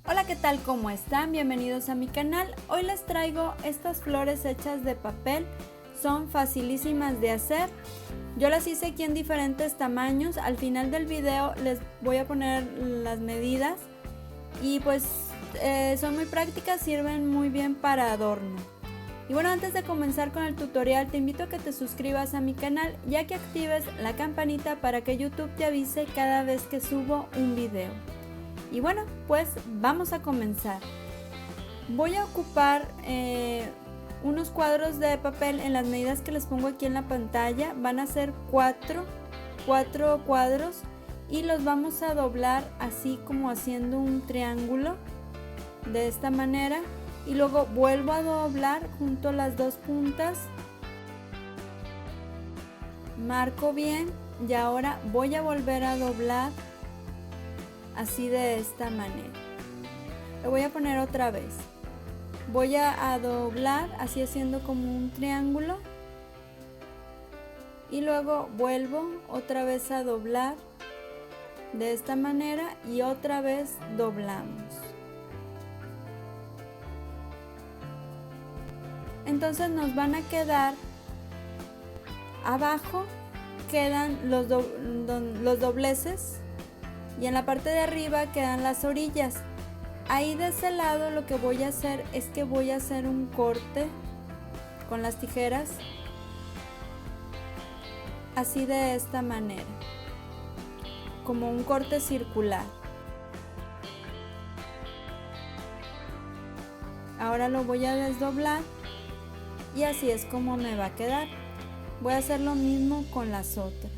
Hola, ¿qué tal? ¿Cómo están? Bienvenidos a mi canal. Hoy les traigo estas flores hechas de papel. Son facilísimas de hacer. Yo las hice aquí en diferentes tamaños. Al final del video les voy a poner las medidas. Y pues son muy prácticas, sirven muy bien para adorno. Y bueno, antes de comenzar con el tutorial, te invito a que te suscribas a mi canal, ya que actives la campanita para que YouTube te avise cada vez que subo un video. Y bueno, pues vamos a comenzar. Voy a ocupar unos cuadros de papel en las medidas que les pongo aquí en la pantalla. Van a ser cuatro cuadros y los vamos a doblar así como haciendo un triángulo de esta manera, y luego vuelvo a doblar junto a las dos puntas, marco bien y ahora voy a volver a doblar así de esta manera. Lo voy a poner otra vez. Voy a doblar así haciendo como un triángulo y luego vuelvo otra vez a doblar de esta manera y otra vez doblamos. Entonces nos van a quedar abajo, quedan los dobleces, y en la parte de arriba quedan las orillas. Ahí de ese lado lo que voy a hacer es que voy a hacer un corte con las tijeras así de esta manera, como un corte circular. Ahora lo voy a desdoblar y así es como me va a quedar. Voy a hacer lo mismo con las otras.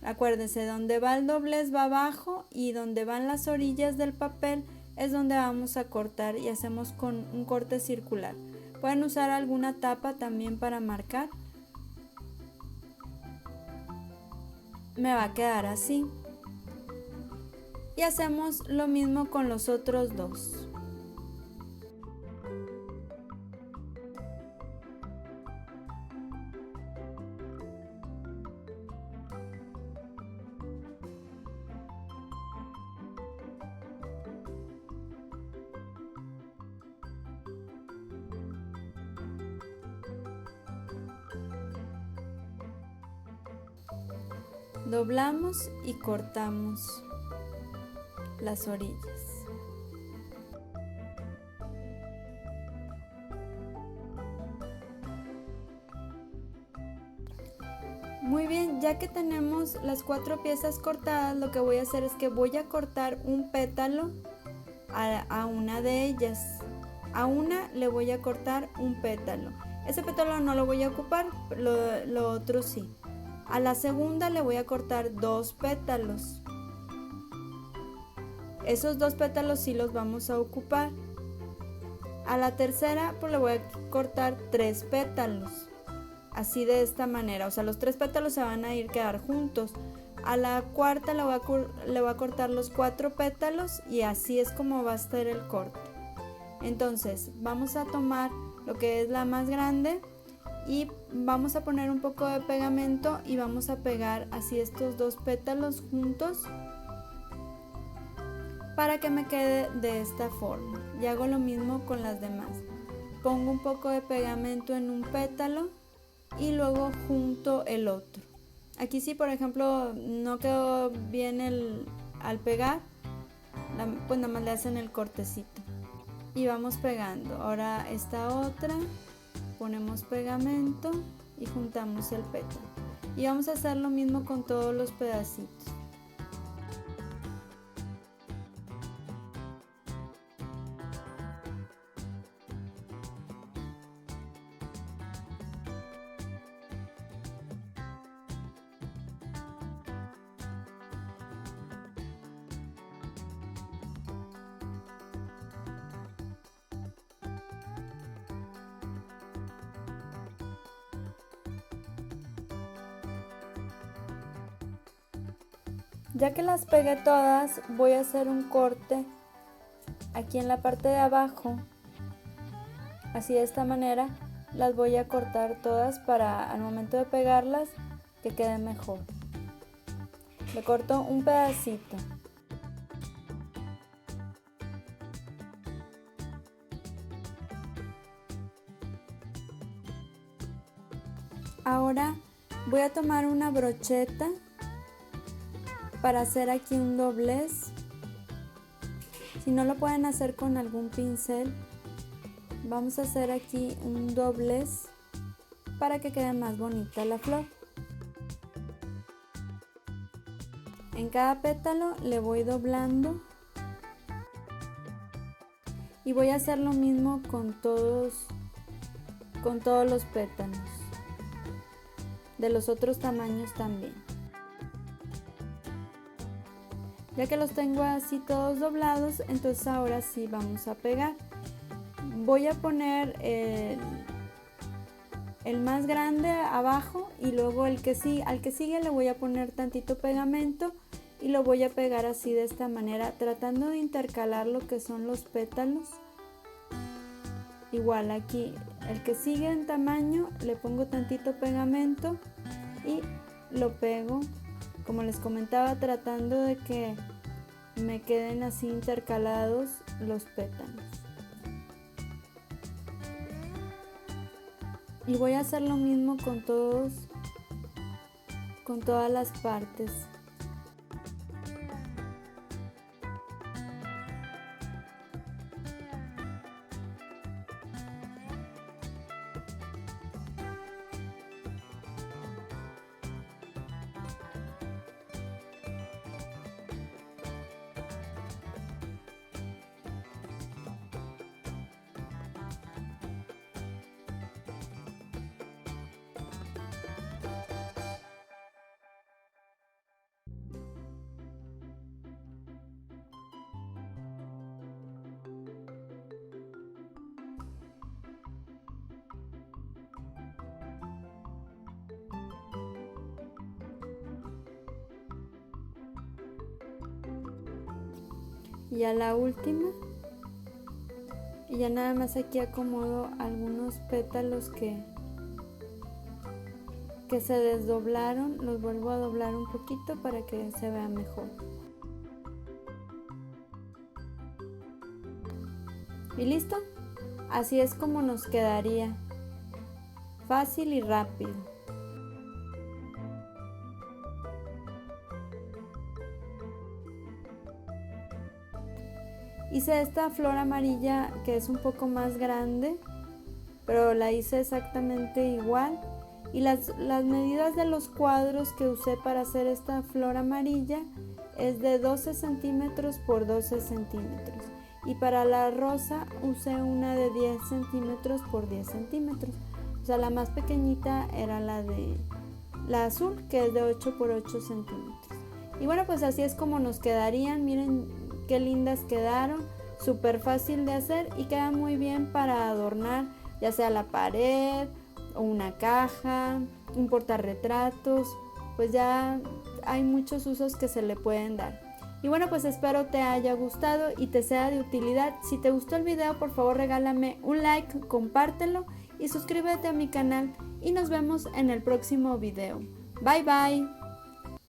Acuérdense, donde va el doblez va abajo y donde van las orillas del papel es donde vamos a cortar, y hacemos con un corte circular. Pueden usar alguna tapa también para marcar. Me va a quedar así. Y hacemos lo mismo con los otros dos. Doblamos y cortamos las orillas. Muy bien, ya que tenemos las 4 piezas cortadas, lo que voy a hacer es que voy a cortar un pétalo a una de ellas. A una le voy a cortar un pétalo. Ese pétalo no lo voy a ocupar, lo otro sí. A la segunda le voy a cortar 2 pétalos. Esos 2 pétalos sí los vamos a ocupar. A la tercera pues le voy a cortar 3 pétalos. Así de esta manera, o sea, los 3 pétalos se van a quedar juntos. A la cuarta le voy a cortar los 4 pétalos y así es como va a estar el corte. Entonces vamos a tomar lo que es la más grande y vamos a poner un poco de pegamento y vamos a pegar así estos 2 pétalos juntos para que me quede de esta forma. Y hago lo mismo con las demás. Pongo un poco de pegamento en un pétalo y luego junto el otro. Aquí sí, por ejemplo, no quedó bien al pegar, pues nada más le hacen el cortecito y vamos pegando. Ahora esta otra, ponemos pegamento y juntamos el pétalo, y vamos a hacer lo mismo con todos los pedacitos. Ya que las pegué todas, voy a hacer un corte aquí en la parte de abajo, así de esta manera. Las voy a cortar todas para al momento de pegarlas que quede mejor. Le corto un pedacito Ahora voy a tomar una brocheta para hacer aquí un doblez. Si no lo pueden hacer con algún pincel, vamos a hacer aquí un doblez para que quede más bonita la flor. En cada pétalo le voy doblando y voy a hacer lo mismo con todos los pétalos, de los otros tamaños también. Ya que los tengo así todos doblados, entonces ahora sí vamos a pegar. Voy a poner el más grande abajo y luego al que sigue le voy a poner tantito pegamento y lo voy a pegar así de esta manera, tratando de intercalar lo que son los pétalos. Igual aquí el que sigue en tamaño le pongo tantito pegamento y lo pego, como les comentaba, tratando de que me queden así intercalados los pétalos. Y voy a hacer lo mismo con todas las partes. Y a la última, y ya nada más aquí acomodo algunos pétalos que se desdoblaron, los vuelvo a doblar un poquito para que se vea mejor. Y listo, así es como nos quedaría, fácil y rápido. Hice esta flor amarilla que es un poco más grande, pero la hice exactamente igual. Y las medidas de los cuadros que usé para hacer esta flor amarilla es de 12 centímetros por 12 centímetros. Y para la rosa usé una de 10 centímetros por 10 centímetros. O sea, la más pequeñita era la azul, que es de 8 por 8 centímetros. Y bueno, pues así es como nos quedarían. Miren qué lindas quedaron, súper fácil de hacer y queda muy bien para adornar, ya sea la pared o una caja, un portarretratos, pues ya hay muchos usos que se le pueden dar. Y bueno, pues espero te haya gustado y te sea de utilidad. Si te gustó el video, por favor regálame un like, compártelo y suscríbete a mi canal y nos vemos en el próximo video. Bye bye.